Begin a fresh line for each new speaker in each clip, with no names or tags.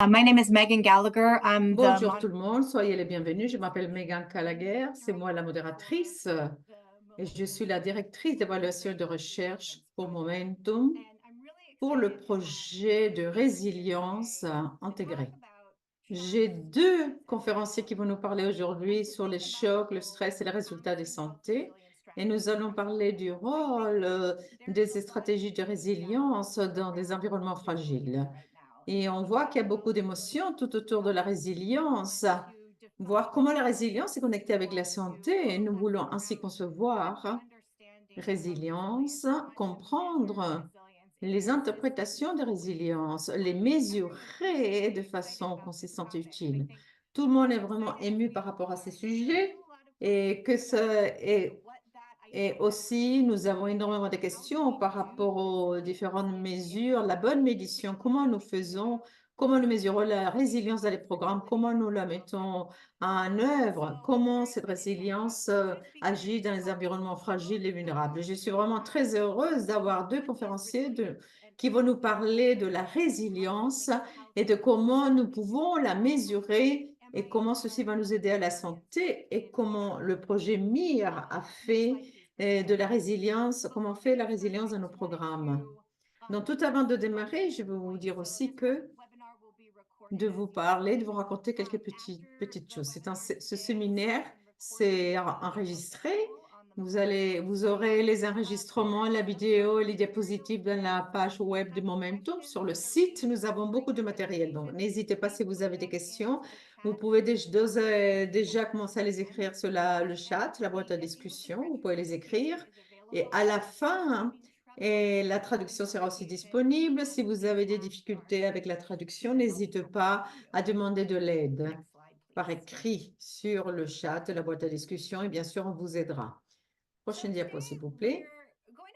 My name is Megan Gallagher.
Bonjour tout le monde, soyez les bienvenus. Je m'appelle Megan Gallagher, c'est moi la modératrice et je suis la directrice d'évaluation et de recherche pour Momentum pour le projet de résilience intégrée. J'ai deux conférenciers qui vont nous parler aujourd'hui sur les chocs, le stress et les résultats de santé. Et nous allons parler du rôle des stratégies de résilience dans des environnements fragiles. Et on voit qu'il y a beaucoup d'émotions tout autour de la résilience, voir comment la résilience est connectée avec la santé. Et nous voulons ainsi concevoir résilience, comprendre les interprétations de résilience, les mesurer de façon consistante et utile. Tout le monde est vraiment ému par rapport à ces sujets et et aussi, nous avons énormément de questions par rapport aux différentes mesures, la bonne médiation, comment nous faisons, comment nous mesurons la résilience dans les programmes, comment nous la mettons en œuvre, comment cette résilience agit dans les environnements fragiles et vulnérables. Je suis vraiment très heureuse d'avoir deux conférenciers qui vont nous parler de la résilience et de comment nous pouvons la mesurer et comment ceci va nous aider à la santé et comment le projet MIR a fait de la résilience, comment on fait la résilience dans nos programmes. Donc, tout avant de démarrer, je veux vous dire aussi que de vous parler, de vous raconter quelques petites choses. Ce séminaire, c'est enregistré. Vous aurez les enregistrements, la vidéo et les diapositives dans la page web de Momentum. Sur le site, nous avons beaucoup de matériel. Donc, n'hésitez pas si vous avez des questions. Vous pouvez déjà commencer à les écrire sur le chat, la boîte à discussion. Vous pouvez les écrire. Et à la fin, et la traduction sera aussi disponible. Si vous avez des difficultés avec la traduction, n'hésitez pas à demander de l'aide par écrit sur le chat, la boîte à discussion, et bien sûr, on vous aidera. Prochaine diapo, s'il vous plaît.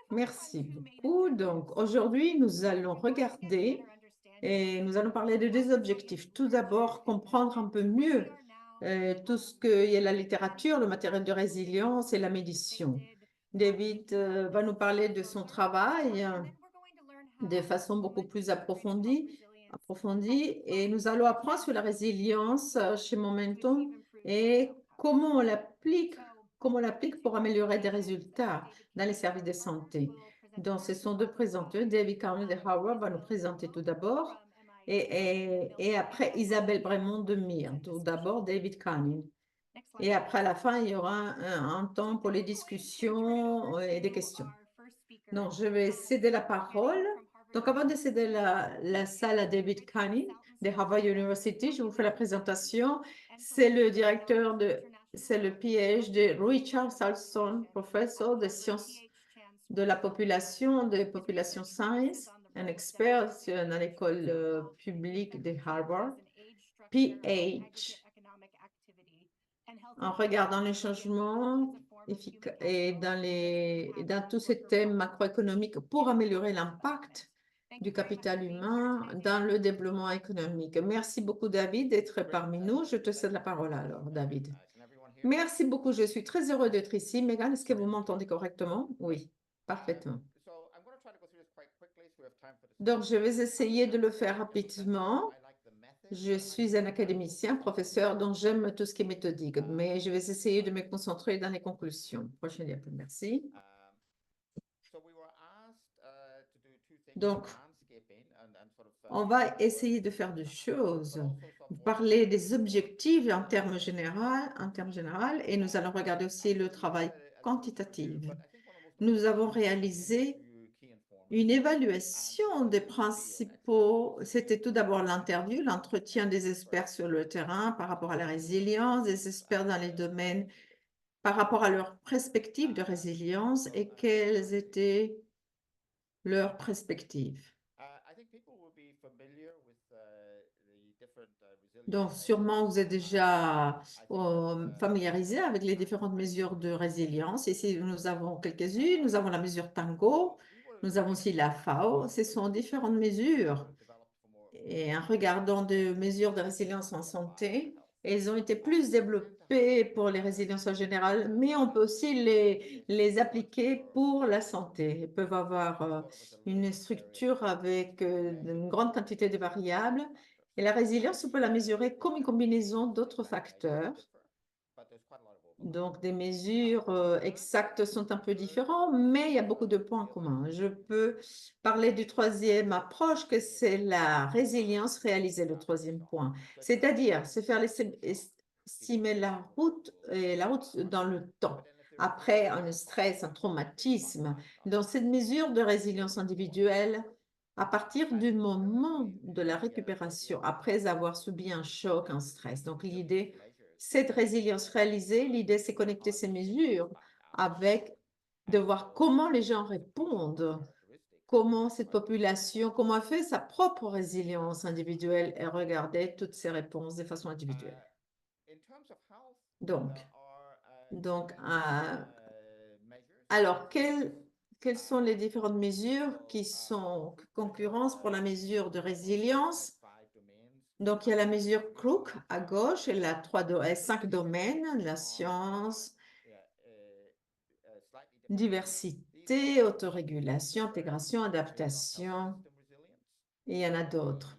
Merci beaucoup. Donc, aujourd'hui, nous allons regarder et nous allons parler de deux objectifs. Tout d'abord, comprendre un peu mieux tout ce qu'il y a la littérature, le matériel de résilience et la médiation. David va nous parler de son travail de façon beaucoup plus approfondie et nous allons apprendre sur la résilience chez Momentum et comment on l'applique pour améliorer des résultats dans les services de santé. Donc, ce sont deux présenteurs. David Carmen de Howard va nous présenter tout d'abord et après Isabelle Bremont de Mire. Tout d'abord, David Carmen. Et après, à la fin, il y aura un temps pour les discussions et des questions. Donc, je vais céder la parole. Donc, avant de céder la salle à David Canning de Harvard University, je vous fais la présentation. C'est le c'est le PhD de Richard Salson, professeur de sciences de la population, de Population Science, un expert dans l'école publique de Harvard, PH, en regardant les changements et dans tous ces thèmes macroéconomiques pour améliorer l'impact du capital humain dans le développement économique. Merci beaucoup, David, d'être parmi nous. Je te cède la parole alors, David. Merci beaucoup. Je suis très heureux d'être ici. Megan, est-ce que vous m'entendez correctement? Oui, parfaitement. Donc, je vais essayer de le faire rapidement. Je suis un académicien, professeur, donc j'aime tout ce qui est méthodique, mais je vais essayer de me concentrer dans les conclusions. Prochaine diapo, merci. Donc, on va essayer de faire des choses, parler des objectifs en termes généraux, et nous allons regarder aussi le travail quantitatif. Nous avons réalisé une évaluation des principaux, c'était tout d'abord l'interview, l'entretien des experts sur le terrain par rapport à la résilience, des experts dans les domaines par rapport à leur perspective de résilience et quelles étaient leurs perspectives. Donc, sûrement, vous êtes déjà familiarisé avec les différentes mesures de résilience. Ici, nous avons quelques-unes. Nous avons la mesure Tango. Nous avons aussi la FAO. Ce sont différentes mesures. Et en regardant des mesures de résilience en santé, elles ont été plus développées pour les résiliences en général, mais on peut aussi les appliquer pour la santé. Elles peuvent avoir une structure avec une grande quantité de variables Et la résilience, on peut la mesurer comme une combinaison d'autres facteurs. Donc, des mesures exactes sont un peu différentes, mais il y a beaucoup de points communs. Je peux parler du troisième approche, que c'est la résilience réalisée, le troisième point. C'est-à-dire, se faire estimer la route, et la route dans le temps, après un stress, un traumatisme. Dans cette mesure de résilience individuelle, à partir du moment de la récupération, après avoir subi un choc, un stress. Donc, l'idée, cette résilience réalisée, l'idée, c'est connecter ces mesures avec de voir comment les gens répondent, comment cette population, comment elle fait sa propre résilience individuelle et regarder toutes ces réponses de façon individuelle. Donc, donc, alors, quelles sont les différentes mesures qui sont concurrence pour la mesure de résilience? Donc, il y a la mesure Crook à gauche, elle a 5 domaines, la science, diversité, autorégulation, intégration, adaptation, et il y en a d'autres.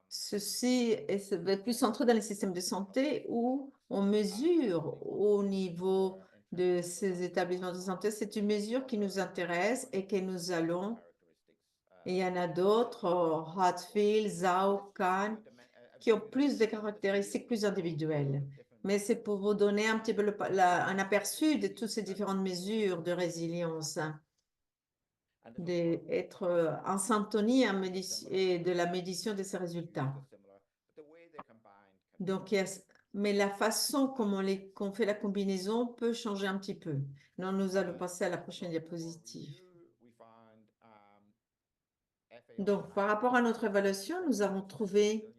Ceci est plus centré dans les systèmes de santé où on mesure au niveau de ces établissements de santé. C'est une mesure qui nous intéresse et que nous allons. Et il y en a d'autres, Hartfield, Zhao, Kahn, qui ont plus de caractéristiques plus individuelles. Mais c'est pour vous donner un petit peu un aperçu de toutes ces différentes mesures de résilience, d'être en syntonie et de la médiation de ces résultats. Donc, mais la façon qu'on fait la combinaison peut changer un petit peu. Non, nous allons passer à la prochaine diapositive. Donc, par rapport à notre évaluation, nous avons trouvé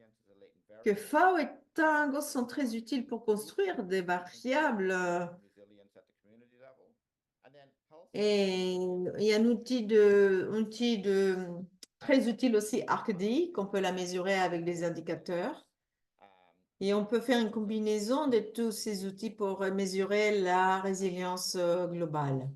que FAO et Tango sont très utiles pour construire des variables. Et il y a un outil très utile aussi, ArcDI, qu'on peut la mesurer avec des indicateurs. Et on peut faire une combinaison de tous ces outils pour mesurer la résilience globale.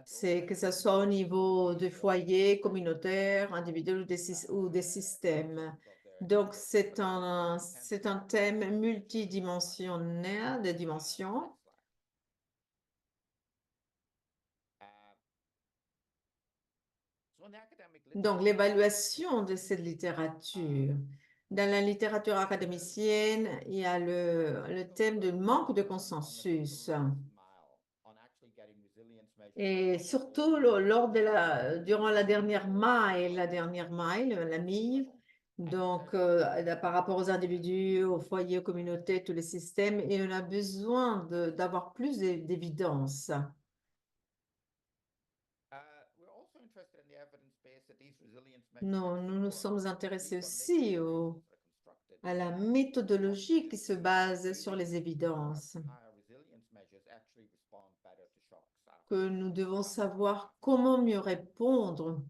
C'est que ce soit au niveau de foyer, communautaire, individuel ou des systèmes. Donc, c'est un thème multidimensionnel, de dimensions. Donc, l'évaluation de cette littérature. Dans la littérature académicienne, il y a le thème du manque de consensus. Et surtout durant la dernière mile, la mille, donc par rapport aux individus, aux foyers, aux communautés, tous les systèmes, et on a besoin d'avoir plus d'évidence. Non, nous nous sommes intéressés aussi à la méthodologie qui se base sur les évidences, que nous devons savoir comment mieux répondre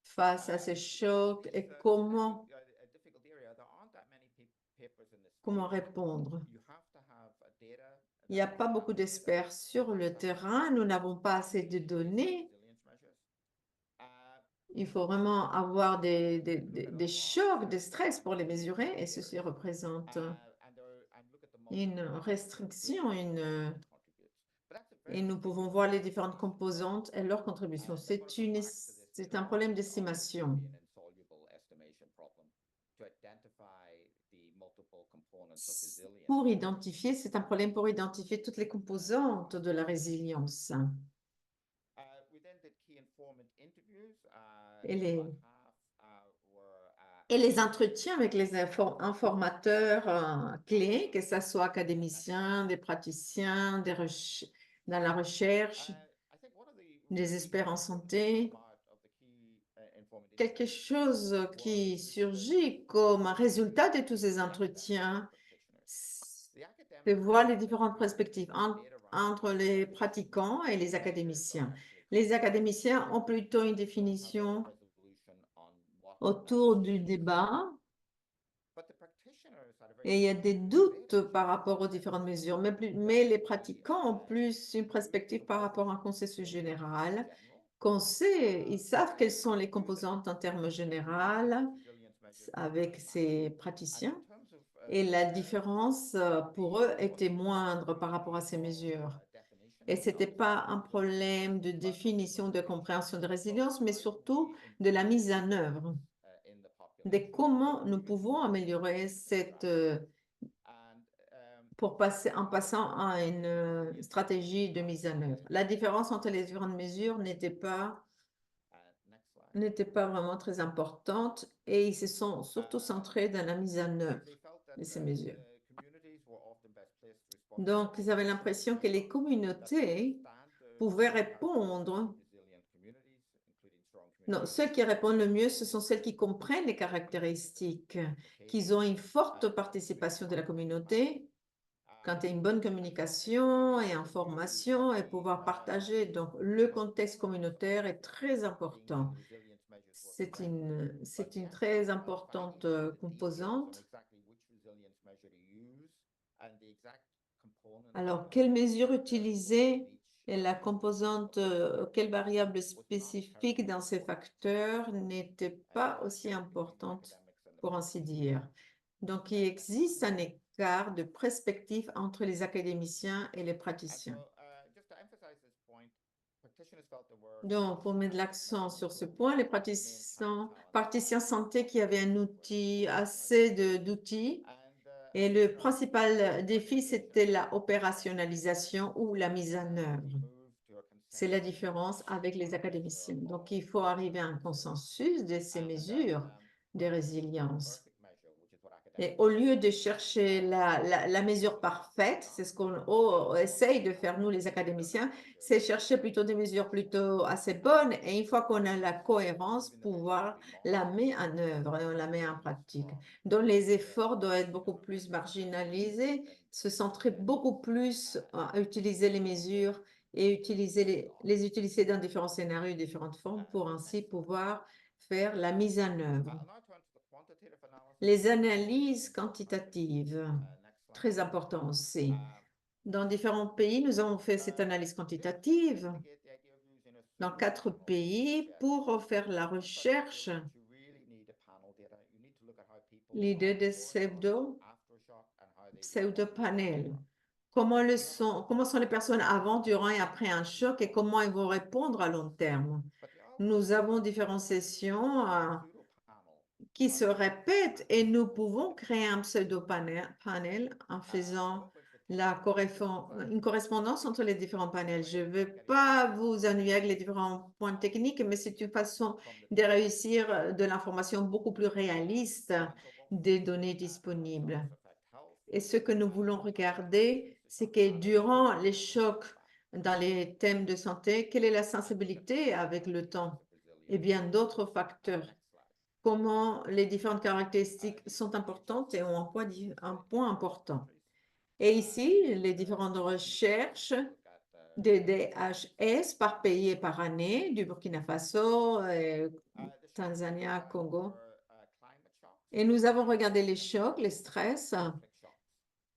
face à ces chocs et comment répondre. Il n'y a pas beaucoup d'experts sur le terrain, nous n'avons pas assez de données. Il faut vraiment avoir des chocs, des stress pour les mesurer et ceci représente une restriction, et nous pouvons voir les différentes composantes et leurs contributions. C'est un problème d'estimation. C'est un problème pour identifier toutes les composantes de la résilience. Et les entretiens avec les informateurs clés, que ce soit académiciens, des praticiens, dans la recherche, des experts en santé. Quelque chose qui surgit comme un résultat de tous ces entretiens, c'est voir les différentes perspectives entre les pratiquants et les académiciens. Les académiciens ont plutôt une définition autour du débat et il y a des doutes par rapport aux différentes mesures, mais les pratiquants ont plus une perspective par rapport à un consensus général qu'on sait, ils savent quelles sont les composantes en termes généraux avec ces praticiens et la différence pour eux était moindre par rapport à ces mesures. Et ce n'était pas un problème de définition, de compréhension de résilience, mais surtout de la mise en œuvre, de comment nous pouvons améliorer cette, en passant à une stratégie de mise en œuvre. La différence entre les différentes mesures n'était pas vraiment très importante et ils se sont surtout centrés dans la mise en œuvre de ces mesures. Donc, ils avaient l'impression que les communautés pouvaient répondre. Non, celles qui répondent le mieux, ce sont celles qui comprennent les caractéristiques, qu'ils ont une forte participation de la communauté, quand il y a une bonne communication et information et pouvoir partager. Donc, le contexte communautaire est très important. C'est une très importante composante. Alors, quelles mesures utiliser et la composante, quelle variable spécifique dans ces facteurs n'était pas aussi importante, pour ainsi dire. Donc, il existe un écart de perspective entre les académiciens et les praticiens. Donc, pour mettre l'accent sur ce point, les praticiens sentaient qu'il y avait un outil, assez d'outils, et le principal défi, c'était la opérationnalisation ou la mise en œuvre. C'est la différence avec les académiciens. Donc, il faut arriver à un consensus de ces mesures de résilience. Et au lieu de chercher la mesure parfaite, c'est ce qu'on essaye de faire, nous, les académiciens, c'est chercher plutôt des mesures plutôt assez bonnes. Et une fois qu'on a la cohérence, pouvoir la mettre en œuvre et on la met en pratique. Donc, les efforts doivent être beaucoup plus marginalisés, se centrer beaucoup plus à utiliser les mesures et les utiliser dans différents scénarios, différentes formes pour ainsi pouvoir faire la mise en œuvre. Les analyses quantitatives, très important aussi. Dans différents pays, nous avons fait cette analyse quantitative dans 4 pays pour faire la recherche. L'idée de pseudo-panel. Comment sont les personnes avant, durant et après un choc et comment elles vont répondre à long terme. Nous avons différentes sessions qui se répètent et nous pouvons créer un pseudo-panel en faisant une correspondance entre les différents panels. Je ne vais pas vous ennuyer avec les différents points techniques, mais c'est une façon de réussir de l'information beaucoup plus réaliste des données disponibles. Et ce que nous voulons regarder, c'est que durant les chocs dans les thèmes de santé, quelle est la sensibilité avec le temps et bien d'autres facteurs. Comment les différentes caractéristiques sont importantes et ont un point important. Et ici, les différentes recherches de DHS par pays et par année, du Burkina Faso, Tanzania, Congo. Et nous avons regardé les chocs, les stress,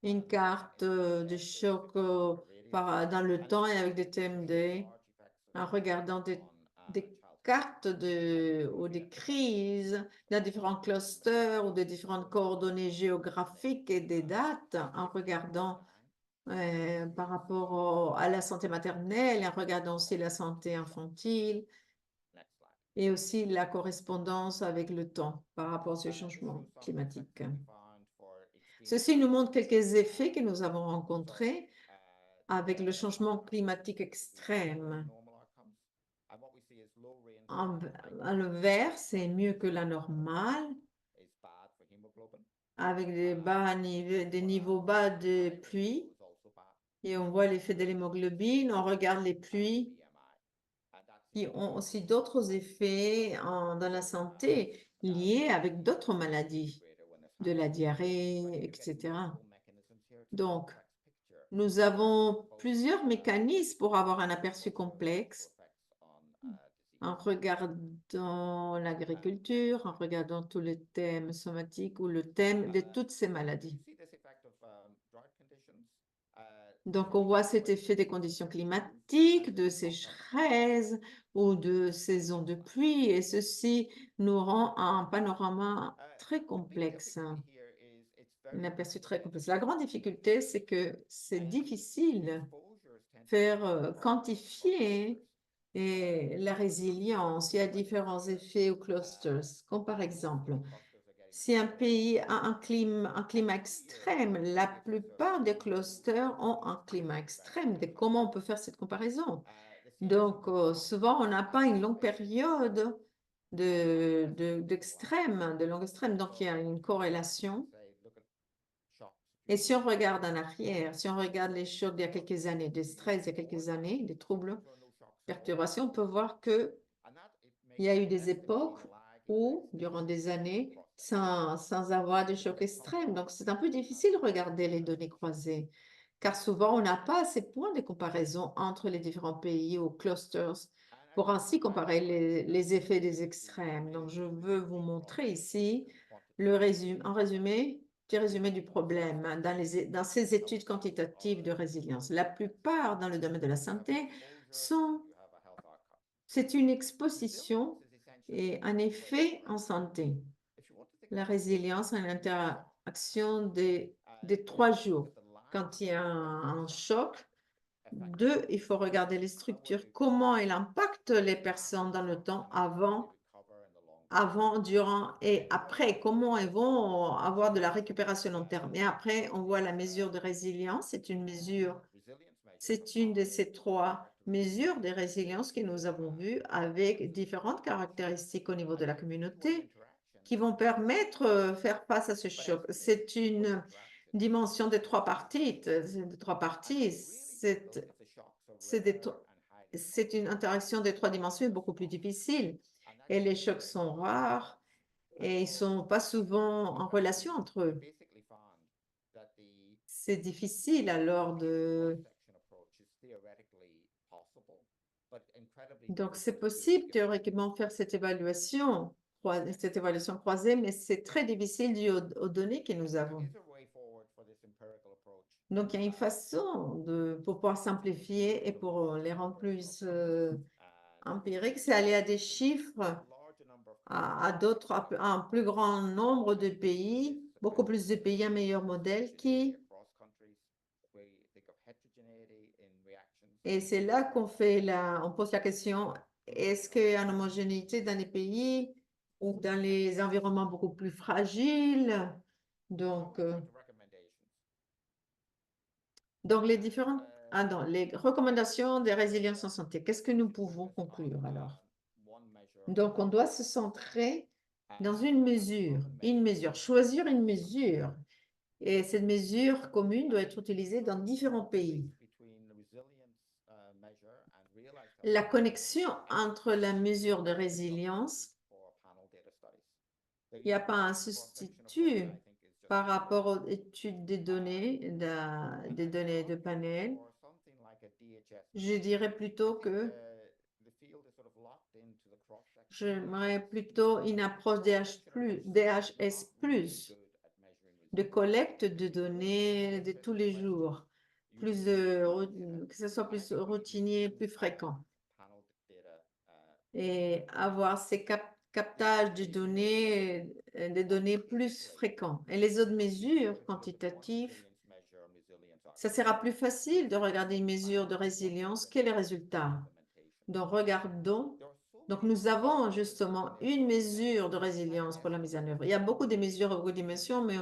une carte de choc dans le temps et avec des thèmes en regardant des cartes ou des crises dans différents clusters ou de différentes coordonnées géographiques et des dates en regardant par rapport à la santé maternelle et en regardant aussi la santé infantile et aussi la correspondance avec le temps par rapport à ce changement climatique. Ceci nous montre quelques effets que nous avons rencontrés avec le changement climatique extrême. Le vert, c'est mieux que la normale, avec des niveaux bas de pluie. Et on voit l'effet de l'hémoglobine, on regarde les pluies qui ont aussi d'autres effets dans la santé liés avec d'autres maladies, de la diarrhée, etc. Donc, nous avons plusieurs mécanismes pour avoir un aperçu complexe en regardant l'agriculture, en regardant tous les thèmes somatiques ou le thème de toutes ces maladies. Donc, on voit cet effet des conditions climatiques, de sécheresse, ou de saisons de pluie, et ceci nous rend un panorama très complexe, un aperçu très complexe. La grande difficulté, c'est que c'est difficile faire quantifier et la résilience. Il y a différents effets ou clusters, comme par exemple, si un pays a un climat extrême, la plupart des clusters ont un climat extrême. Comment on peut faire cette comparaison? Donc, souvent, on n'a pas une longue période d'extrême, de longue extrême. Donc, il y a une corrélation. Et si on regarde en arrière, si on regarde les chocs d'il y a quelques années, des stress il y a quelques années, des troubles, perturbations, on peut voir qu'il y a eu des époques où, durant des années, sans avoir de chocs extrêmes. Donc, c'est un peu difficile de regarder les données croisées, car souvent, on n'a pas ces points de comparaison entre les différents pays ou clusters pour ainsi comparer les effets des extrêmes. Donc, je veux vous montrer ici un résumé, petit résumé du problème dans ces études quantitatives de résilience. La plupart dans le domaine de la santé c'est une exposition et un effet en santé. La résilience est une interaction des 3 jours. Quand il y a un choc, il faut regarder les structures, comment elle impacte les personnes dans le temps avant, durant et après, comment elles vont avoir de la récupération long terme. Et après, on voit la mesure de résilience, c'est une de ces 3 mesures de résilience que nous avons vues avec différentes caractéristiques au niveau de la communauté qui vont permettre de faire face à ce choc. C'est une dimension de 3 parties. C'est une interaction de 3 dimensions beaucoup plus difficile. Et les chocs sont rares et ils ne sont pas souvent en relation entre eux. C'est difficile alors Donc, c'est possible théoriquement faire cette évaluation croisée, mais c'est très difficile dû aux données que nous avons. Donc, il y a une façon pour pouvoir simplifier et pour les rendre plus empiriques, c'est aller à des chiffres, à un plus grand nombre de pays, beaucoup plus de pays, un meilleur modèle Et c'est là on pose la question, est-ce qu'il y a une homogénéité dans les pays ou dans les environnements beaucoup plus fragiles? Donc, les recommandations de résilience en santé, qu'est-ce que nous pouvons conclure alors? Donc, on doit se centrer dans choisir une mesure. Et cette mesure commune doit être utilisée dans différents pays. La connexion entre la mesure de résilience, il n'y a pas un substitut par rapport aux études des données de panel. Je dirais plutôt que j'aimerais plutôt une approche DHS+, de collecte de données de tous les jours, que ce soit plus routinier, plus fréquent. Et avoir ces captages de données, des données plus fréquents. Et les autres mesures quantitatives, ça sera plus facile de regarder une mesure de résilience que les résultats. Donc, Donc, nous avons justement une mesure de résilience pour la mise en œuvre. Il y a beaucoup de mesures à beaucoup de dimensions, mais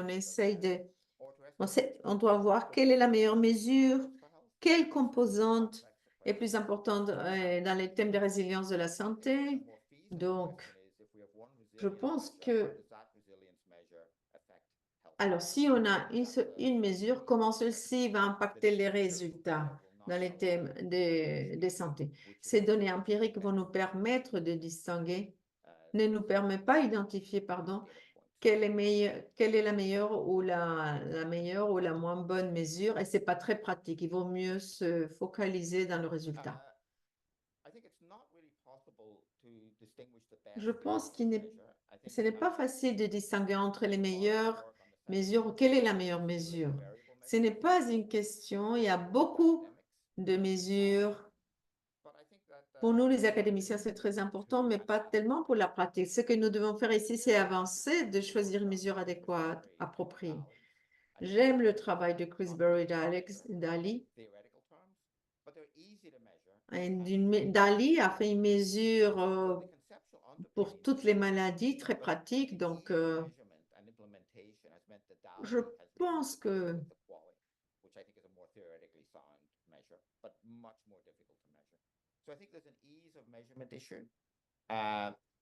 on doit voir quelle est la meilleure mesure, quelle composante est plus importante dans les thèmes de résilience de la santé. Donc, je pense que, alors, si on a une mesure, comment celle-ci va impacter les résultats dans les thèmes de santé? Ces données empiriques vont nous permettre de distinguer, ne nous permet pas d'identifier, pardon, quelle est la meilleure ou la meilleure ou la moins bonne mesure, et c'est pas très pratique. Il vaut mieux se focaliser dans le résultat. Je pense ce n'est pas facile de distinguer entre les meilleures mesures ou quelle est la meilleure mesure. Ce n'est pas une question, il y a beaucoup de mesures Pour nous, les académiciens, c'est très important, mais pas tellement pour la pratique. Ce que nous devons faire ici, c'est avancer, de choisir une mesure adéquate, appropriée. J'aime le travail de Chris Berry Daly. Daly a fait une mesure pour toutes les maladies très pratique. Donc, je pense que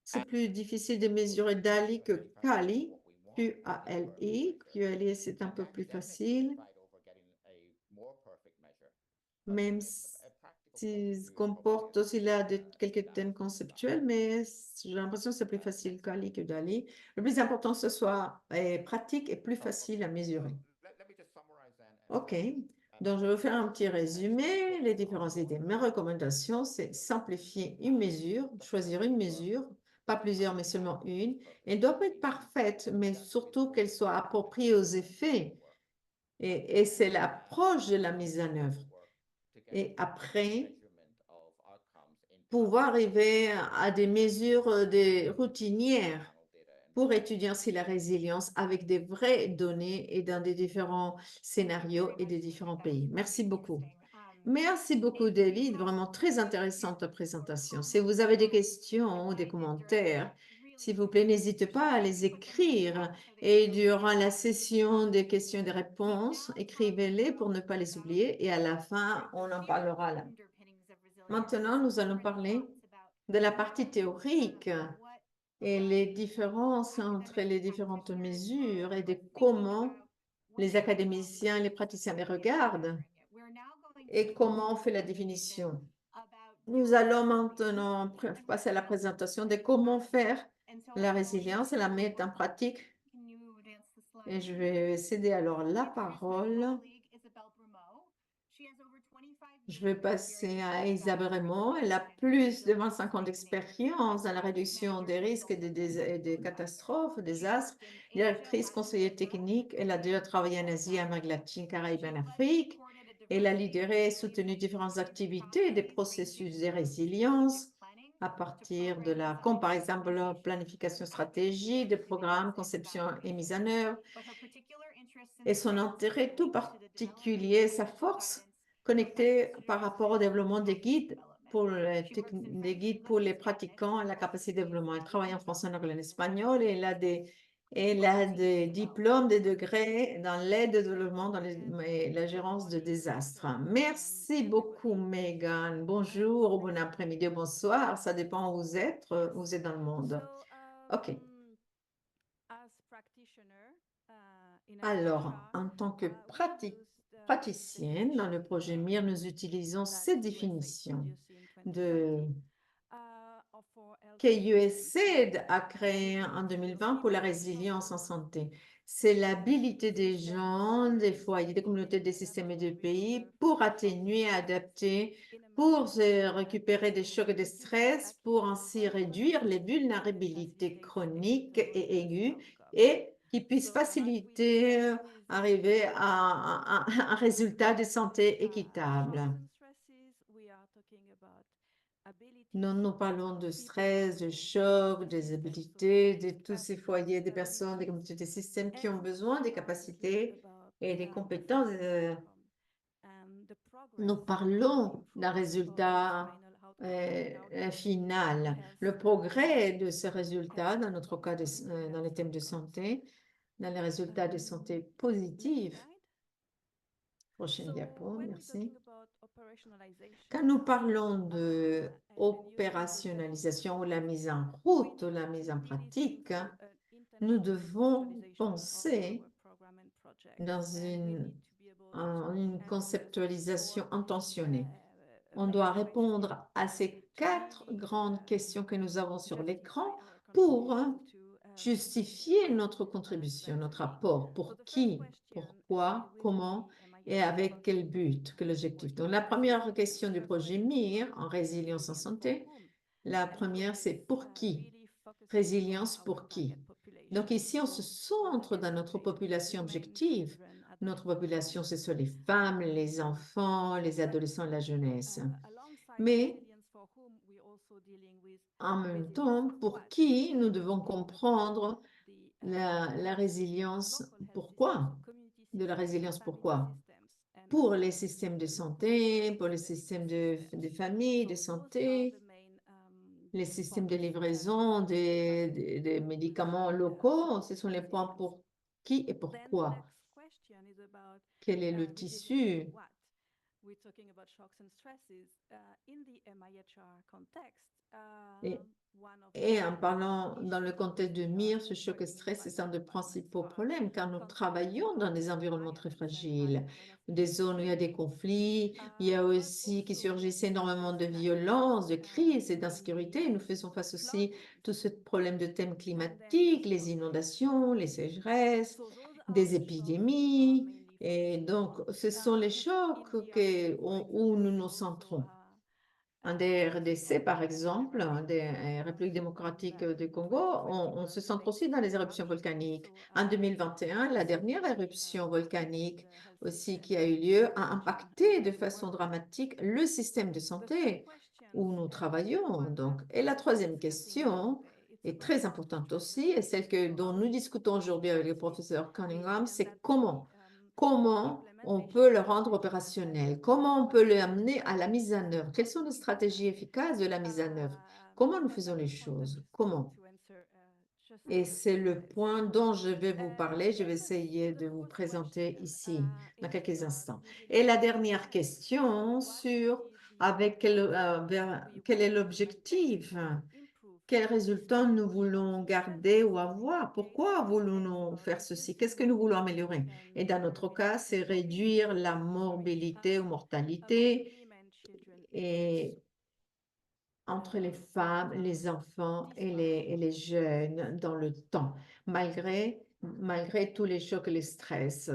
c'est plus difficile de mesurer DALI que QALY, QALY. QALY, c'est un peu plus facile, même s'il comporte aussi là quelques thèmes conceptuels, mais j'ai l'impression que c'est plus facile QALY que DALI. Le plus important, ce soit pratique et plus facile à mesurer. OK. Donc, je vais faire un petit résumé. Les différentes idées. Mes recommandations, c'est simplifier une mesure, choisir une mesure, pas plusieurs, mais seulement une. Elle doit pas être parfaite, mais surtout qu'elle soit appropriée aux effets. Et c'est l'approche de la mise en œuvre. Et après, pouvoir arriver à des mesures des routinières pour étudier si la résilience avec des vraies données et dans des différents scénarios et des différents pays. Merci beaucoup. Merci beaucoup, David. Vraiment très intéressante ta présentation. Si vous avez des questions ou des commentaires, s'il vous plaît, n'hésitez pas à les écrire. Et durant la session des questions et des réponses, écrivez-les pour ne pas les oublier. Et à la fin, on en parlera là. Maintenant, nous allons parler de la partie théorique et les différences entre les différentes mesures et de comment les académiciens et les praticiens les regardent et comment on fait la définition. Nous allons maintenant passer à la présentation de comment faire la résilience et la mettre en pratique. Et je vais céder alors la parole. Je vais passer à Isabelle Raymond. Elle a plus de 25 ans d'expérience dans la réduction des risques et des catastrophes, des désastres. Directrice conseillère technique, elle a déjà travaillé en Asie, Amérique latine, Caraïbes et en Afrique. Elle a lidéré et soutenu différentes activités et des processus de résilience à partir de comme par exemple la planification stratégique, des programmes, conception et mise en œuvre. Et son intérêt tout particulier, sa force connectée par rapport au développement des guides pour les pratiquants et la capacité de développement. Elle travaille en français, en anglais, en espagnol et elle a des diplômes, des degrés dans l'aide au développement, dans la gérance de désastres. Merci beaucoup, Megan. Bonjour, bon après-midi, bonsoir. Ça dépend où vous êtes dans le monde. OK. Alors, en tant que praticienne, dans le projet MIR, nous utilisons cette définition qu'USAID a créée en 2020 pour la résilience en santé. C'est l'habilité des gens, des foyers, des communautés, des systèmes et des pays pour atténuer, adapter, pour se récupérer des chocs et des stress, pour ainsi réduire les vulnérabilités chroniques et aiguës et qui puissent faciliter arriver à un résultat de santé équitable. Nous parlons de stress, de choc, des habilités, de tous ces foyers, des personnes, des communautés, des systèmes qui ont besoin des capacités et des compétences. Nous parlons d'un résultat final. Le progrès de ces résultats, dans notre cas, dans les thèmes de santé, dans les résultats de santé positifs. Prochaine diapo, merci. Quand nous parlons de opérationnalisation ou la mise en route ou la mise en pratique, nous devons penser dans une conceptualisation intentionnée. On doit répondre à ces 4 grandes questions que nous avons sur l'écran pour justifier notre contribution, notre apport. Pour qui, pourquoi, comment et avec quel but, quel objectif. Donc, la première question du projet MIR en résilience en santé, la première, c'est pour qui? Résilience pour qui? Donc, ici, on se centre dans notre population objective. Notre population, ce sont les femmes, les enfants, les adolescents et la jeunesse. Mais En même temps, pour qui nous devons comprendre la résilience, pourquoi? De la résilience, pourquoi? Pour les systèmes de santé, pour les systèmes de famille, de santé, les systèmes de livraison des médicaments locaux, ce sont les points pour qui et pourquoi. Quel est le tissu? Et, et en parlant dans le contexte de MIR, ce choc et stress, c'est un des principaux problèmes car nous travaillons dans des environnements très fragiles, des zones où il y a des conflits, il y a aussi qui surgissent énormément de violences, de crises et d'insécurité. Nous faisons face aussi à tout ce problème de thèmes climatiques, les inondations, les sécheresses, des épidémies. Et donc, ce sont les chocs où nous nous centrons. En DRDC, par exemple, des République démocratique du Congo, on se centre aussi dans les éruptions volcaniques. En 2021, la dernière éruption volcanique aussi qui a eu lieu a impacté de façon dramatique le système de santé où nous travaillons. Donc. Et la troisième question est très importante aussi, et celle dont nous discutons aujourd'hui avec le professeur Cunningham, c'est comment on peut le rendre opérationnel, comment on peut le amener à la mise en œuvre, quelles sont les stratégies efficaces de la mise en œuvre, comment nous faisons les choses, comment. Et c'est le point dont je vais vous parler, je vais essayer de vous présenter ici dans quelques instants. Et la dernière question sur quel est l'objectif, quels résultats nous voulons garder ou avoir, pourquoi voulons-nous faire ceci, qu'est-ce que nous voulons améliorer. Et dans notre cas, c'est réduire la morbidité ou mortalité et entre les femmes, les enfants et les jeunes dans le temps, malgré tous les chocs et les stress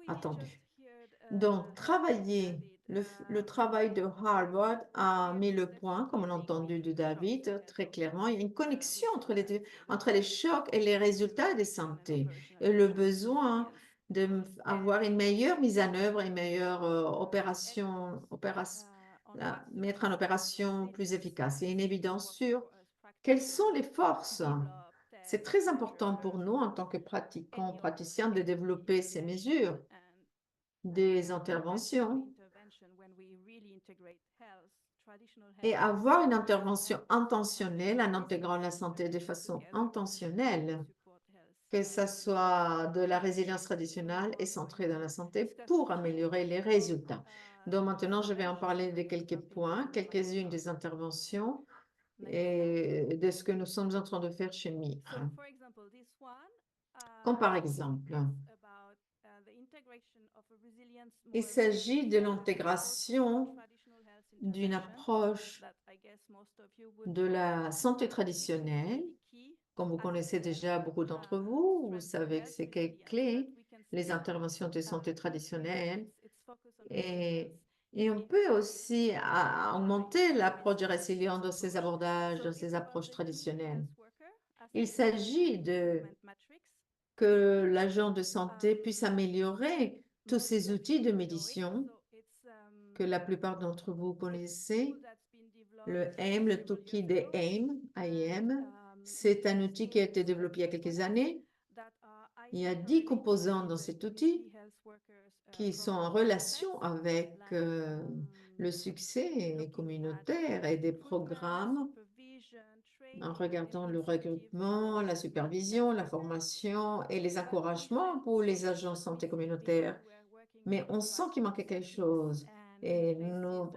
attendus. Donc, le travail de Harvard a mis le point, comme on a entendu de David, très clairement, il y a une connexion entre les chocs et les résultats de santé et le besoin d'avoir une meilleure mise en œuvre, une meilleure mettre en opération plus efficace. Il y a une évidence sur quelles sont les forces. C'est très important pour nous en tant que pratiquants, praticiens, de développer ces mesures des interventions et avoir une intervention intentionnelle en intégrant la santé de façon intentionnelle, que ce soit de la résilience traditionnelle et centrée dans la santé pour améliorer les résultats. Donc maintenant, je vais en parler de quelques points, quelques-unes des interventions et de ce que nous sommes en train de faire chez MIR. Comme par exemple, il s'agit de l'intégration d'une approche de la santé traditionnelle. Comme vous connaissez déjà beaucoup d'entre vous, vous savez que c'est clé, les interventions de santé traditionnelle. Et on peut aussi augmenter l'approche de résilience dans ces abordages, dans ces approches traditionnelles. Il s'agit que l'agent de santé puisse améliorer tous ces outils de médiation que la plupart d'entre vous connaissez. Le AIM, le Toolkit des AIM, c'est un outil qui a été développé il y a quelques années. Il y a 10 composants dans cet outil qui sont en relation avec le succès communautaire et des programmes en regardant le regroupement, la supervision, la formation et les encouragements pour les agents de santé communautaire. Mais on sent qu'il manquait quelque chose.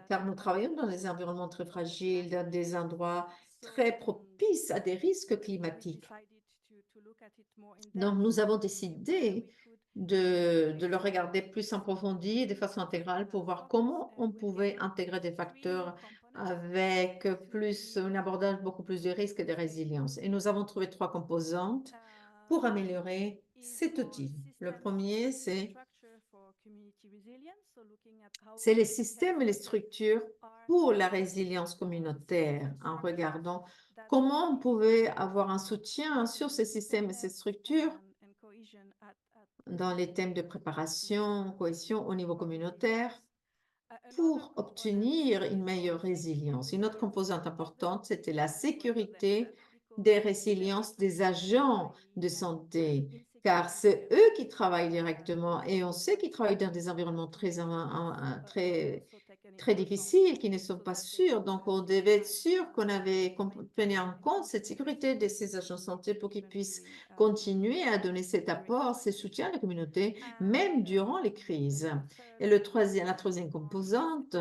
Car nous travaillons dans des environnements très fragiles, dans des endroits très propices à des risques climatiques. Donc, nous avons décidé de le regarder plus en profondeur, de façon intégrale, pour voir comment on pouvait intégrer des facteurs avec un abordage beaucoup plus de risques et de résilience. Et nous avons trouvé 3 composantes pour améliorer cet outil. Le premier, c'est les systèmes et les structures pour la résilience communautaire, en regardant comment on pouvait avoir un soutien sur ces systèmes et ces structures dans les thèmes de préparation, cohésion au niveau communautaire, pour obtenir une meilleure résilience. Une autre composante importante, c'était la sécurité des résiliences des agents de santé, car c'est eux qui travaillent directement et on sait qu'ils travaillent dans des environnements très difficiles, qui ne sont pas sûrs. Donc, on devait être sûr qu'on prenait en compte cette sécurité de ces agents de santé pour qu'ils puissent continuer à donner cet apport, ce soutien à la communauté, même durant les crises. Et la troisième composante,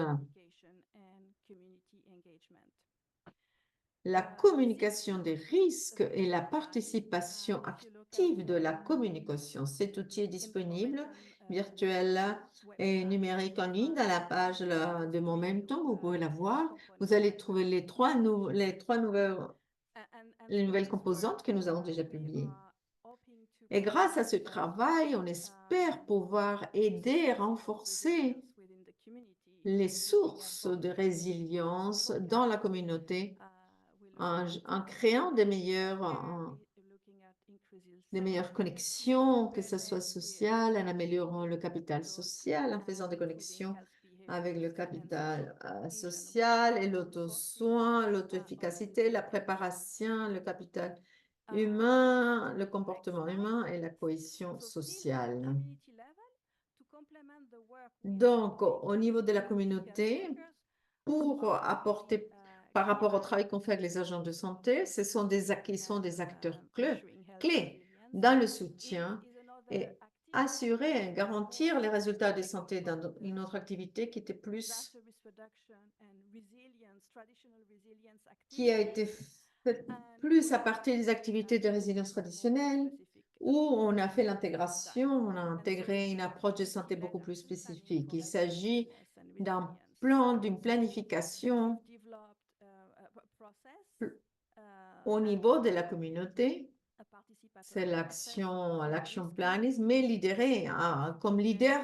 la communication des risques et la participation active de la communication. Cet outil est disponible, virtuel et numérique en ligne dans la page de Momentum. Vous pouvez la voir. Vous allez trouver les nouvelles composantes que nous avons déjà publiées. Et grâce à ce travail, on espère pouvoir aider, renforcer les sources de résilience dans la communauté en créant des meilleures connexions, que ce soit sociales, en améliorant le capital social, en faisant des connexions avec le capital social et l'auto-soin, l'auto-efficacité, la préparation, le capital humain, le comportement humain et la cohésion sociale. Donc, au niveau de la communauté, pour apporter par rapport au travail qu'on fait avec les agents de santé, ils sont des acteurs clés dans le soutien et assurer et garantir les résultats de santé dans une autre activité qui a été faite plus à partir des activités de résilience traditionnelle, où on a fait l'intégration, on a intégré une approche de santé beaucoup plus spécifique. Il s'agit d'un plan, d'une planification au niveau de la communauté. C'est l'action planisme, mais lidéré comme leader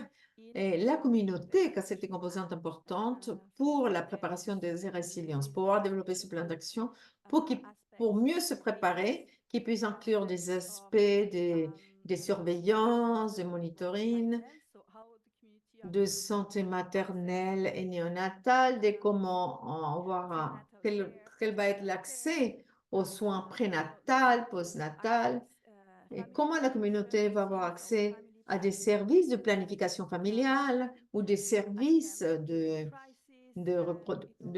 la communauté, car c'est une composante importante pour la préparation des résiliences, pouvoir développer ce plan d'action pour mieux se préparer, qui puisse inclure des aspects des surveillances, de monitoring, de santé maternelle et néonatale, de comment quel va être l'accès aux soins prénatal, postnatal, et comment la communauté va avoir accès à des services de planification familiale ou des services de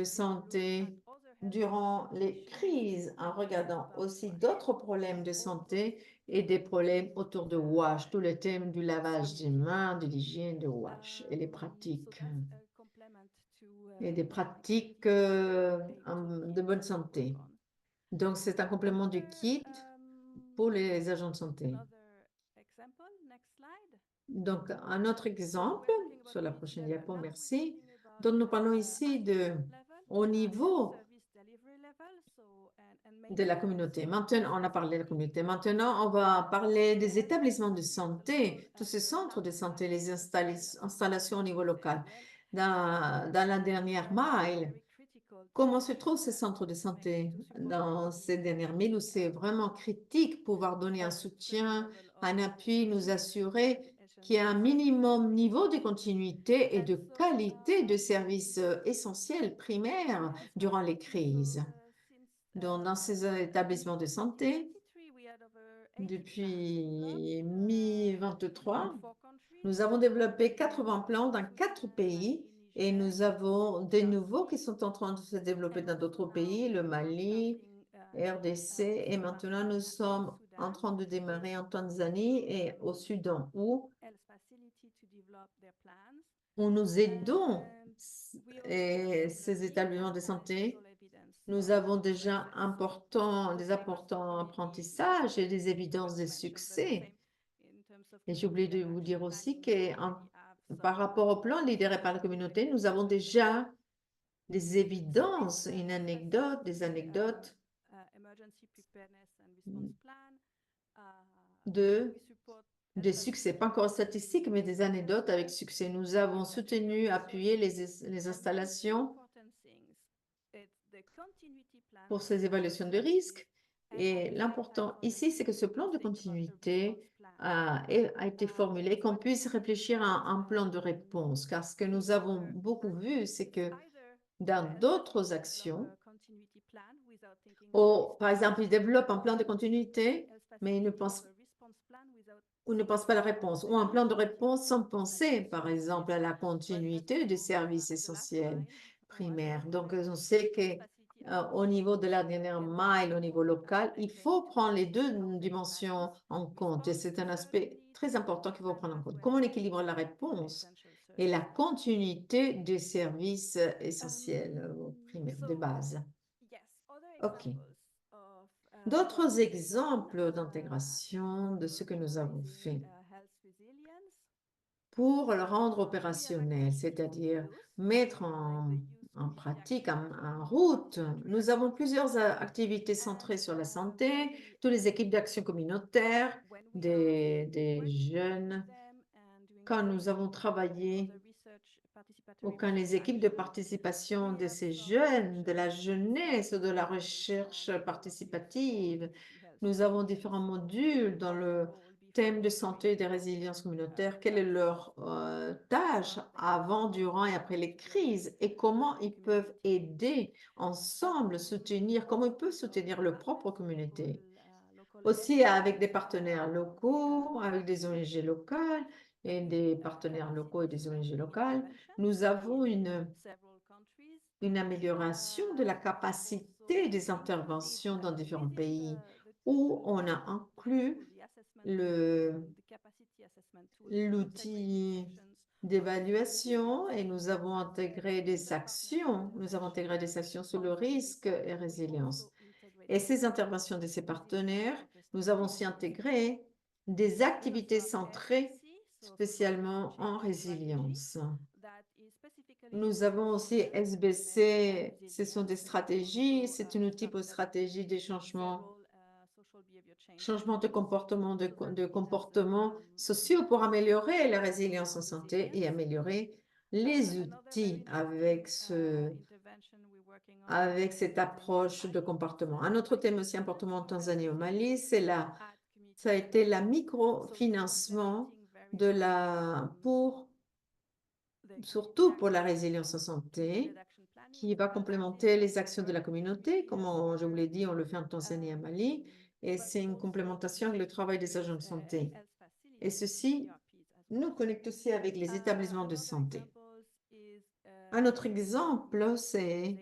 santé durant les crises, en regardant aussi d'autres problèmes de santé et des problèmes autour de WASH, tout le thème du lavage des mains, de l'hygiène de WASH et les pratiques et des pratiques de bonne santé. Donc, c'est un complément du kit pour les agents de santé. Donc, un autre exemple, sur la prochaine diapo, merci. Donc, nous parlons ici au niveau de la communauté. Maintenant, on a parlé de la communauté. Maintenant, on va parler des établissements de santé, tous ces centres de santé, les installations au niveau local. Dans la dernière mile, comment se trouvent ces centres de santé dans ces dernières milles où c'est vraiment critique pouvoir donner un soutien, un appui, nous assurer qu'il y a un minimum niveau de continuité et de qualité de services essentiels, primaires, durant les crises. Donc, dans ces établissements de santé, depuis mi-23, nous avons développé 80 plans dans 4 pays et nous avons des nouveaux qui sont en train de se développer dans d'autres pays, le Mali, RDC, et maintenant nous sommes en train de démarrer en Tanzanie et au Soudan, où nous aidons ces établissements de santé. Nous avons déjà des importants apprentissages et des évidences de succès. Et j'ai oublié de vous dire aussi que par rapport au plan lidéré par la communauté, nous avons déjà des évidences, des anecdotes de succès, pas encore statistiques, mais des anecdotes avec succès. Nous avons soutenu, appuyé les installations pour ces évaluations de risque. Et l'important ici, c'est que ce plan de continuité a été formulé, qu'on puisse réfléchir à un plan de réponse. Car ce que nous avons beaucoup vu, c'est que dans d'autres actions, par exemple, ils développent un plan de continuité, mais ils ne pensent ou ne pensent pas à la réponse, ou un plan de réponse sans penser, par exemple, à la continuité des services essentiels primaires. Donc, on sait que au niveau de la dernière mile, au niveau local, il faut prendre les deux dimensions en compte. Et c'est un aspect très important qu'il faut prendre en compte. Comment on équilibre la réponse et la continuité des services essentiels primaires, de base. OK. D'autres exemples d'intégration de ce que nous avons fait pour le rendre opérationnel, c'est-à-dire mettre en pratique, en route. Nous avons plusieurs activités centrées sur la santé, toutes les équipes d'action communautaire, des jeunes. Quand nous avons travaillé aucun les équipes de participation de ces jeunes, de la jeunesse, de la recherche participative. Nous avons différents modules dans le thème de santé et de résilience communautaire. Quelle est leur tâche avant, durant et après les crises et comment ils peuvent aider ensemble, soutenir, comment ils peuvent soutenir leur propre communauté. Aussi avec des partenaires locaux, avec des ONG locales et des partenaires locaux et des ONG locales, nous avons une amélioration de la capacité des interventions dans différents pays où on a inclus l'outil d'évaluation et nous avons intégré des actions. Nous avons intégré des actions sur le risque et résilience. Et ces interventions de ces partenaires, nous avons aussi intégré des activités centrées spécialement en résilience. Nous avons aussi SBC, ce sont des stratégies, c'est un outil pour stratégie des changements de comportement sociaux pour améliorer la résilience en santé et améliorer les outils avec cette approche de comportement. Un autre thème aussi important en Tanzanie et au Mali, ça a été la microfinancement surtout pour la résilience en santé, qui va complémenter les actions de la communauté. Comme je vous l'ai dit, on le fait en Tanzanie et au Mali, et c'est une complémentation avec le travail des agents de santé. Et ceci nous connecte aussi avec les établissements de santé. Un autre exemple, c'est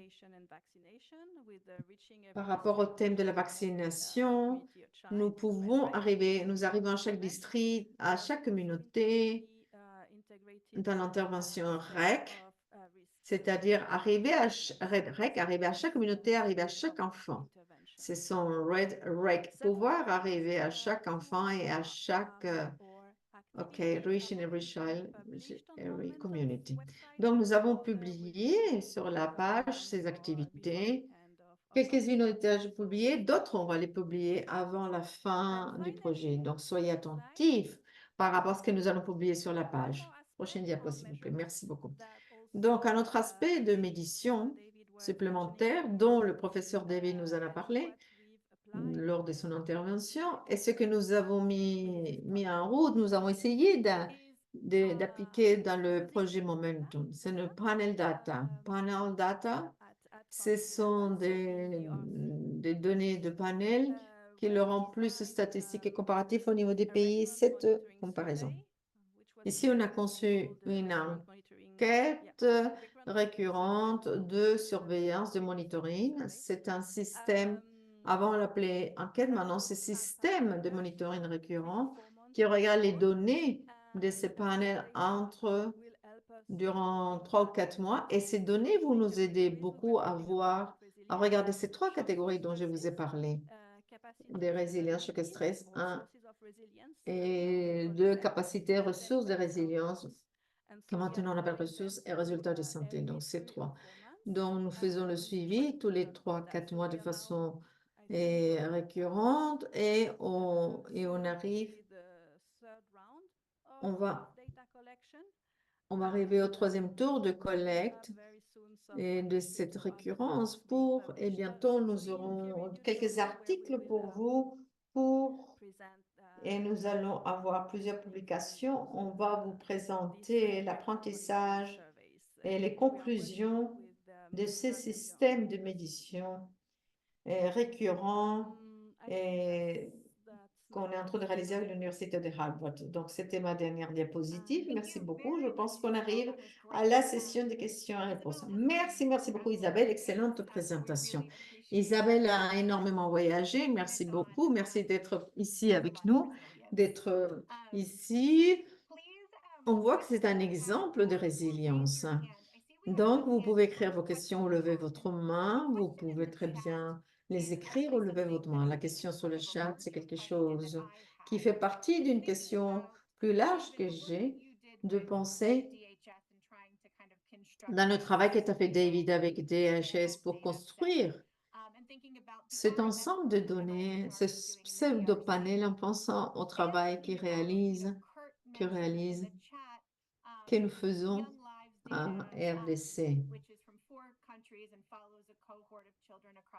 par rapport au thème de la vaccination, nous arrivons à chaque district, à chaque communauté, dans l'intervention REC, c'est-à-dire arriver à chaque communauté, arriver à chaque enfant. C'est son REC, pouvoir arriver à chaque enfant et à chaque reach in every child, every community. Donc, nous avons publié sur la page ces activités. Quelques-unes ont été publiées, d'autres, on va les publier avant la fin du projet. Donc, soyez attentifs par rapport à ce que nous allons publier sur la page. Prochaine diapo, s'il vous plaît. Merci beaucoup. Donc, un autre aspect de médiation supplémentaire dont le professeur David nous en a parlé lors de son intervention est ce que nous avons mis en route. Nous avons essayé d'appliquer dans le projet Momentum. C'est le panel data. Panel data, ce sont des données de panel qui le rendent plus statistique et comparatif au niveau des pays. Cette comparaison. Ici, on a conçu une enquête récurrente de surveillance, de monitoring. C'est un système, avant on l'appelait enquête, maintenant c'est système de monitoring récurrent qui regarde les données de ces panels durant 3 ou 4 mois. Et ces données vont nous aider beaucoup à regarder ces 3 catégories dont je vous ai parlé. Des résiliences, choc et stress, et 2 capacités, ressources de résilience, que maintenant on appelle ressources et résultats de santé. Donc, c'est 3. Donc, nous faisons le suivi tous les 3-4 mois de façon récurrente et on arrive, on va arriver au 3e tour de collecte et de cette récurrence et bientôt nous aurons quelques articles pour vous pour et nous allons avoir plusieurs publications. On va vous présenter l'apprentissage et les conclusions de ces systèmes de médiation récurrents et qu'on est en train de réaliser avec l'Université de Harvard. Donc, c'était ma dernière diapositive. Merci beaucoup. Je pense qu'on arrive à la session de questions et réponses. Merci, merci beaucoup, Isabelle. Excellente présentation. Isabelle a énormément voyagé. Merci beaucoup. Merci d'être ici avec nous, d'être ici. On voit que c'est un exemple de résilience. Donc, vous pouvez écrire vos questions ou lever votre main. Vous pouvez très bien les écrire ou lever votre main. La question sur le chat, c'est quelque chose qui fait partie d'une question plus large que j'ai de penser dans le travail que tu as fait, David, avec DHS pour construire cet ensemble de données, ce pseudo-panel en pensant au travail que nous faisons à RDC.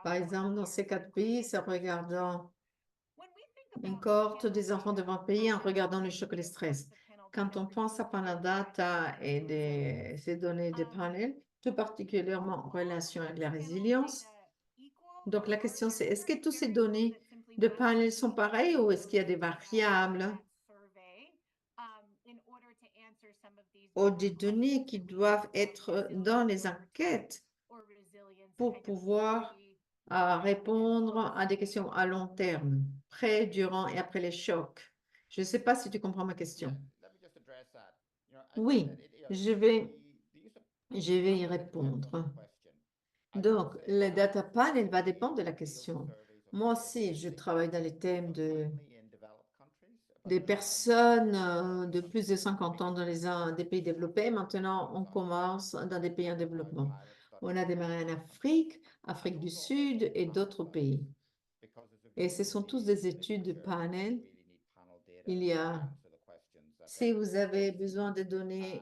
Par exemple, dans ces 4 pays, c'est en regardant une cohorte des enfants de 20 pays en regardant le choc et le stress. Quand on pense à Panel Data et ces données de panel, tout particulièrement en relation avec la résilience, donc la question c'est, est-ce que toutes ces données de panel sont pareilles ou est-ce qu'il y a des variables ou des données qui doivent être dans les enquêtes pour pouvoir répondre à des questions à long terme, près, durant et après les chocs? Je ne sais pas si tu comprends ma question. Oui, je vais y répondre. Donc, le data panel va dépendre de la question. Moi aussi, je travaille dans les thèmes des personnes de plus de 50 ans dans des pays développés. Maintenant, on commence dans des pays en développement. On a démarré en Afrique, Afrique du Sud et d'autres pays. Et ce sont tous des études de panel. Si vous avez besoin de données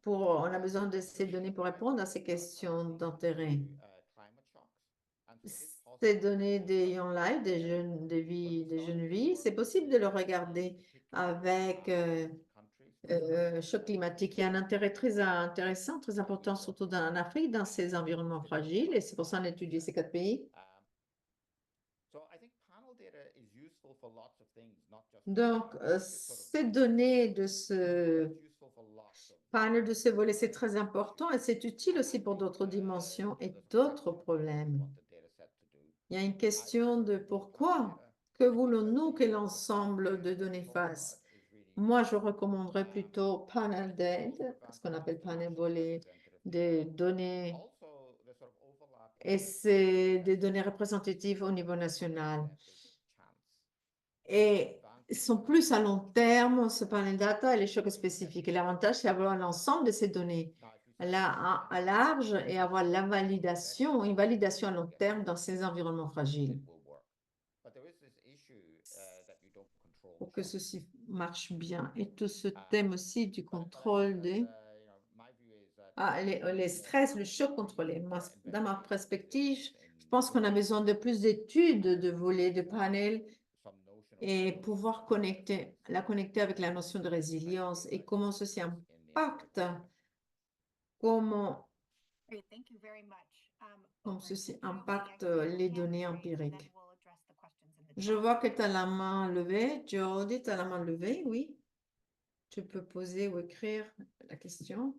on a besoin de ces données pour répondre à ces questions d'intérêt. Ces données des Young Life, des jeunes vies, c'est possible de le regarder avec choc climatique. Il y a un intérêt très intéressant, très important, surtout en Afrique, dans ces environnements fragiles. Et c'est pour ça qu'on a étudié ces 4 pays. Donc, ces données de ce panel, de ce volet, c'est très important et c'est utile aussi pour d'autres dimensions et d'autres problèmes. Il y a une question de pourquoi, que voulons-nous que l'ensemble de données fasse? Moi, je recommanderais plutôt panel d'aide, ce qu'on appelle panel volet des données, et c'est des données représentatives au niveau national. Et sont plus à long terme, ce panel data et les chocs spécifiques. Et l'avantage, c'est d'avoir l'ensemble de ces données là, à large et avoir une validation à long terme dans ces environnements fragiles. Pour que ceci marche bien. Et tout ce thème aussi du contrôle les stress, le choc contrôlé. Dans ma perspective, je pense qu'on a besoin de plus d'études de volets, de panels et pouvoir la connecter avec la notion de résilience et comment ceci impacte, comment ceci impacte les données empiriques. Je vois que tu as la main levée. Jody, tu as la main levée, oui. Tu peux poser ou écrire la question.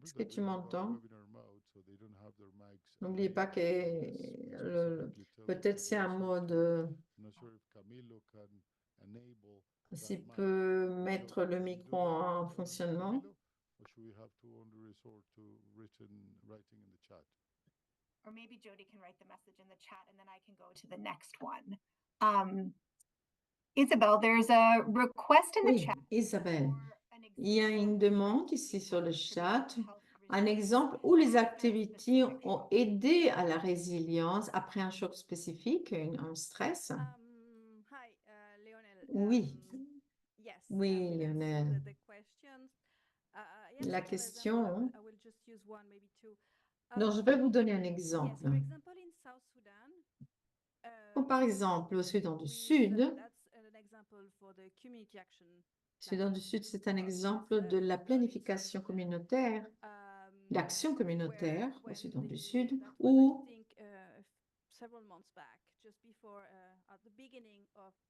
Est-ce que tu m'entends? N'oubliez pas que peut-être c'est un mode. S'il peut mettre le micro en fonctionnement.
Or maybe Jody can write the message in the chat and then I can go to the next one. Isabelle, there's a request in the
Oui,
chat.
Isabelle, il y a une demande ici sur le chat, un exemple où les activités ont aidé à la résilience après un choc spécifique, un stress. Oui, oui, Lionel. La question. Donc, je vais vous donner un exemple. Comme par exemple, au Soudan du Sud, Soudan du Sud, c'est un exemple de la planification communautaire, l'action communautaire au Soudan du Sud, où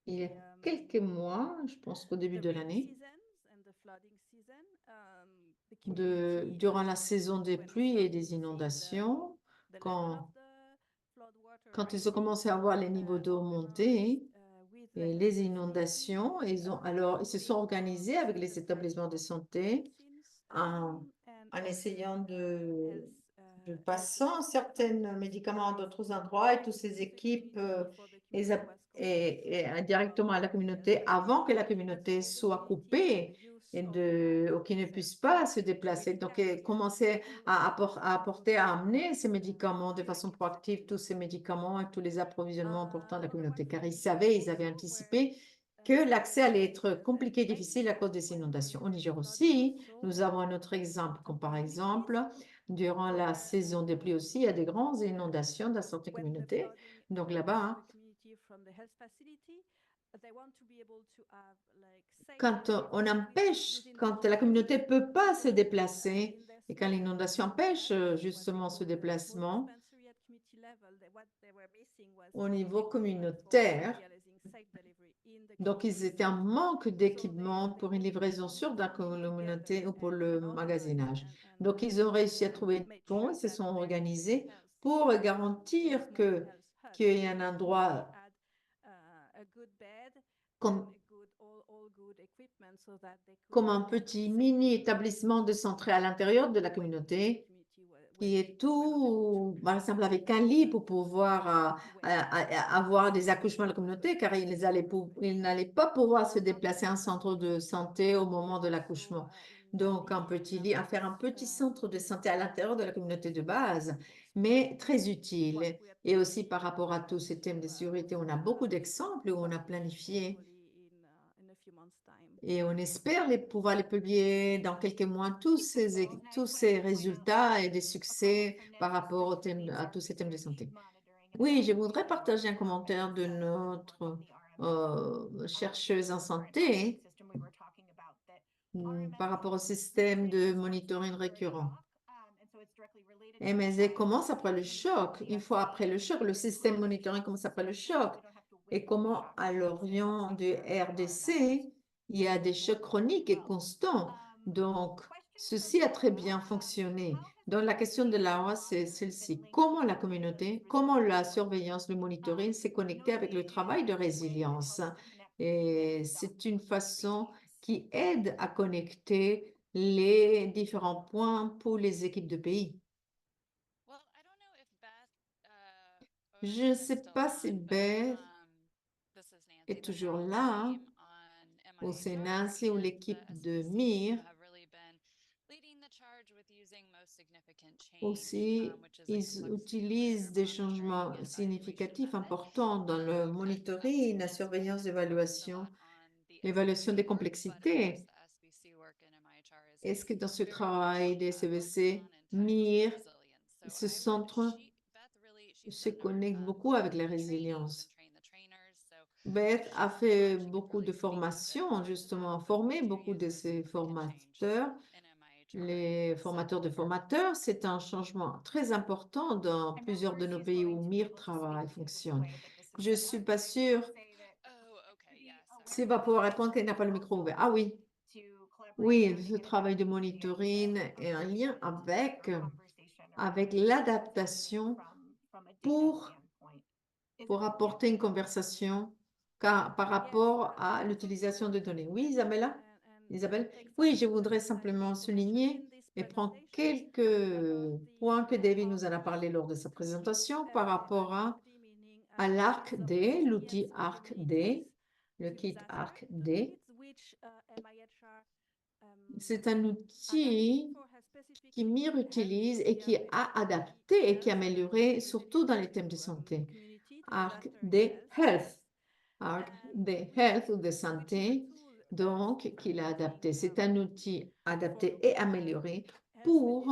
il y a quelques mois, je pense qu'au début de l'année, durant la saison des pluies et des inondations, quand, quand ils ont commencé à voir les niveaux d'eau monter et les inondations, ils se sont organisés avec les établissements de santé en essayant de passant certains médicaments à d'autres endroits et toutes ces équipes et indirectement à la communauté avant que la communauté soit coupée ou qu'ils ne puissent pas se déplacer. Donc, commencer à apporter, à amener ces médicaments de façon proactive, tous ces médicaments et tous les approvisionnements importants de la communauté, car ils avaient anticipé que l'accès allait être compliqué et difficile à cause des inondations. Au Niger aussi, nous avons un autre exemple, comme par exemple, durant la saison des pluies aussi, il y a des grandes inondations dans certaines communautés. Donc là-bas, quand on empêche, quand la communauté ne peut pas se déplacer et quand l'inondation empêche justement ce déplacement, au niveau communautaire, donc ils étaient en manque d'équipement pour une livraison sûre dans la communauté ou pour le magasinage. Donc ils ont réussi à trouver des fonds et se sont organisés pour garantir qu'il y ait un endroit comme, comme un petit mini établissement de santé à l'intérieur de la communauté qui est tout, par exemple, avec un lit pour pouvoir avoir des accouchements de la communauté, car ils n'allaient pas pouvoir se déplacer à un centre de santé au moment de l'accouchement. Donc, un petit lit, à faire un petit centre de santé à l'intérieur de la communauté de base, mais très utile. Et aussi par rapport à tous ces thèmes de sécurité, on a beaucoup d'exemples où on a planifié et on espère pouvoir les publier dans quelques mois, tous ces résultats et des succès par rapport à tous ces thèmes de santé. Oui, je voudrais partager un commentaire de notre chercheuse en santé par rapport au système de monitoring récurrent. MSA commence après le choc. Une fois après le choc, le système monitoring commence après le choc. Et comment à l'Orient du RDC, il y a des chocs chroniques et constants. Donc, ceci a très bien fonctionné. Donc, la question de la loi, c'est celle-ci. Comment la communauté, comment la surveillance, le monitoring s'est connecté avec le travail de résilience? Et c'est une façon qui aide à connecter les différents points pour les équipes de pays. Je ne sais pas si Beth est toujours là, ou c'est Nancy ou l'équipe de MIR. Aussi, ils utilisent des changements significatifs importants dans le monitoring, la surveillance d'évaluation, l'évaluation des complexités. Est-ce que dans ce travail des CVC, MIR, ce centre se connecte beaucoup avec la résilience? Beth a fait beaucoup de formations, justement, formé beaucoup de ses formateurs. Les formateurs de formateurs, c'est un changement très important dans plusieurs de nos pays où MIR travaille, fonctionne. Je ne suis pas sûre s'il va pouvoir répondre qu'il n'a pas le micro ouvert. Ah oui, oui, ce travail de monitoring est un lien avec l'adaptation pour apporter une conversation par rapport à l'utilisation de données. Oui, Isabelle? Oui, je voudrais simplement souligner et prendre quelques points que David nous en a parlé lors de sa présentation par rapport à l'ARC-D, l'outil ARC-D, le kit ARC-D. C'est un outil qui MIR utilise et qui a adapté et qui a amélioré, surtout dans les thèmes de santé. ARC-D Health. ARC-D Health ou de santé, donc qu'il a adapté. C'est un outil adapté et amélioré pour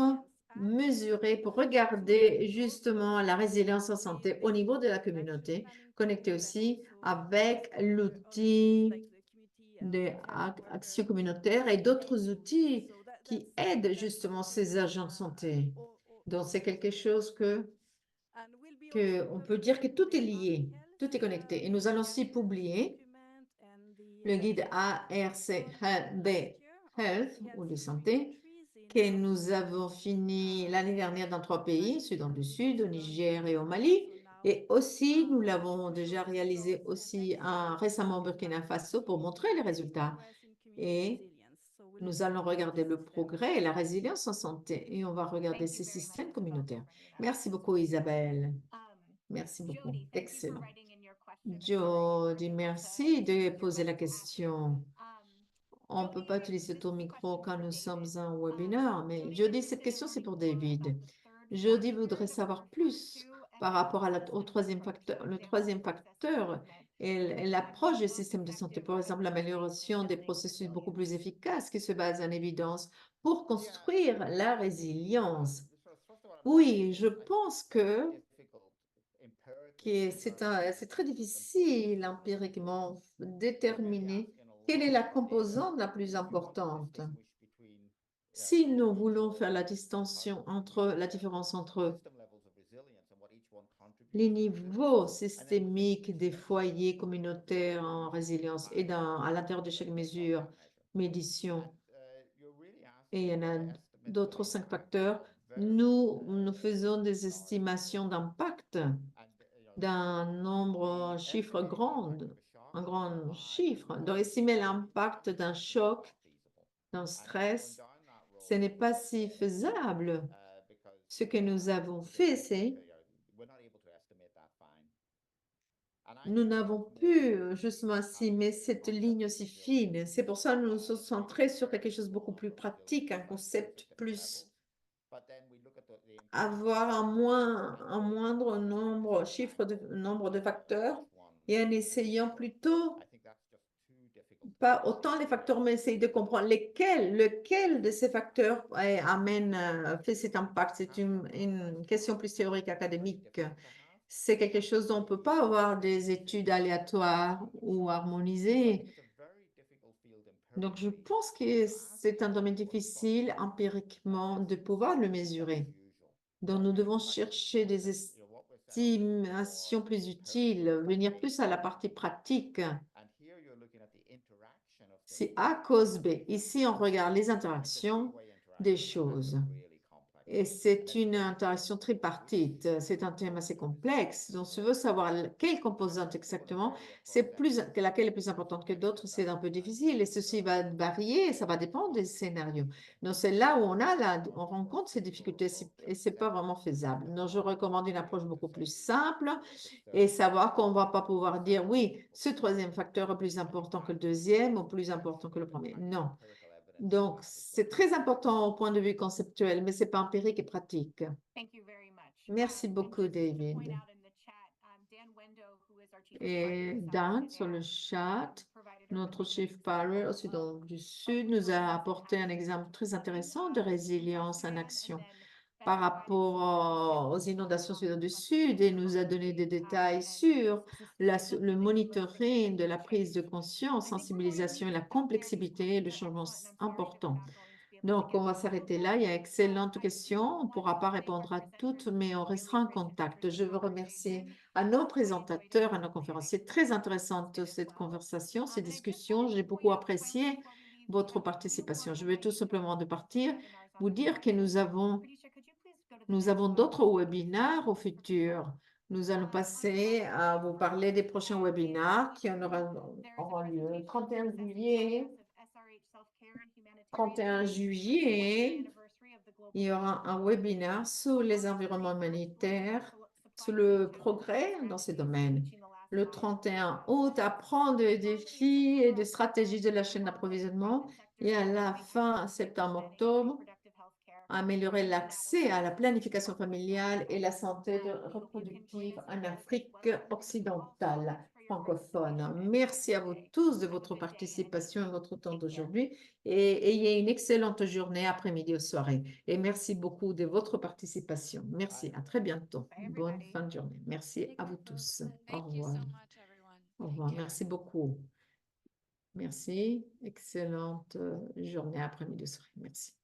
mesurer, pour regarder justement la résilience en santé au niveau de la communauté, connecter aussi avec l'outil d'action communautaire et d'autres outils qui aident justement ces agents de santé. Donc, c'est quelque chose que on peut dire que tout est lié, tout est connecté. Et nous allons aussi publier le guide ARCD Health ou de santé que nous avons fini l'année dernière dans 3 pays, Soudan du Sud, au Niger et au Mali. Et aussi, nous l'avons déjà réalisé aussi récemment au Burkina Faso pour montrer les résultats. Et nous allons regarder le progrès et la résilience en santé et on va regarder ces systèmes communautaires. Merci beaucoup, Isabelle. Merci beaucoup. Excellent. Jody, merci de poser la question. On ne peut pas utiliser ton micro quand nous sommes en webinaire, mais Jody, cette question, c'est pour David. Jody voudrait savoir plus par rapport au troisième facteur. Le troisième facteur est l'approche du système de santé, par exemple, l'amélioration des processus beaucoup plus efficaces qui se basent en évidence pour construire la résilience. Oui, je pense que c'est très difficile empiriquement déterminer quelle est la composante la plus importante. Si nous voulons faire la différence entre les niveaux systémiques des foyers communautaires en résilience et à l'intérieur de chaque mesure, médiation, et il y en a d'autres 5 facteurs, nous faisons des estimations d'impact d'un nombre, un grand chiffre. Donc, estimer l'impact d'un choc, d'un stress, ce n'est pas si faisable. Ce que nous avons fait, c'est nous n'avons pu justement estimer cette ligne aussi fine. C'est pour ça que nous nous sommes centrés sur quelque chose de beaucoup plus pratique, un concept plus avoir un moindre nombre de facteurs et en essayant plutôt pas autant les facteurs, mais essayer de comprendre lequel de ces facteurs fait cet impact. C'est une question plus théorique, académique. C'est quelque chose dont on ne peut pas avoir des études aléatoires ou harmonisées. Donc, je pense que c'est un domaine difficile empiriquement de pouvoir le mesurer. Donc, nous devons chercher des estimations plus utiles, venir plus à la partie pratique. C'est A cause B. Ici, on regarde les interactions des choses. Et c'est une interaction tripartite. C'est un thème assez complexe. Donc, si on veut savoir quelle composante exactement, laquelle est plus importante que d'autres, c'est un peu difficile. Et ceci va varier, ça va dépendre des scénarios. Donc, c'est là où on rencontre ces difficultés et c'est pas vraiment faisable. Donc, je recommande une approche beaucoup plus simple et savoir qu'on ne va pas pouvoir dire, oui, ce troisième facteur est plus important que le deuxième ou plus important que le premier. Non. Donc, c'est très important au point de vue conceptuel, mais ce n'est pas empirique et pratique. Merci beaucoup, David. Et Dan, sur le chat, notre chief Farrell au Soudan du Sud nous a apporté un exemple très intéressant de résilience en action par rapport aux inondations au Soudan du Sud et nous a donné des détails sur le monitoring de la prise de conscience, sensibilisation et la complexité de changements importants. Donc, on va s'arrêter là. Il y a excellentes questions. On ne pourra pas répondre à toutes, mais on restera en contact. Je veux remercier à nos présentateurs, à nos conférenciers. Très intéressante cette conversation, ces discussions. J'ai beaucoup apprécié votre participation. Je vais tout simplement vous dire que nous avons d'autres webinaires au futur. Nous allons passer à vous parler des prochains webinaires qui auront lieu le 31 juillet. 31 juillet, il y aura un webinaire sur les environnements humanitaires, sur le progrès dans ces domaines. Le 31 août, apprendre des défis et des stratégies de la chaîne d'approvisionnement. Et à la fin septembre-octobre, améliorer l'accès à la planification familiale et la santé reproductive en Afrique occidentale. francophone. Merci à vous tous de votre participation et votre temps d'aujourd'hui et ayez une excellente journée, après-midi ou soirée. Et merci beaucoup de votre participation. Merci, à très bientôt. Bonne fin de journée. Merci à vous tous. Au
Thank you so
revoir.
much, everyone.
Au
Take
revoir.
care.
Merci beaucoup. Merci. Excellente journée, après-midi ou soirée. Merci.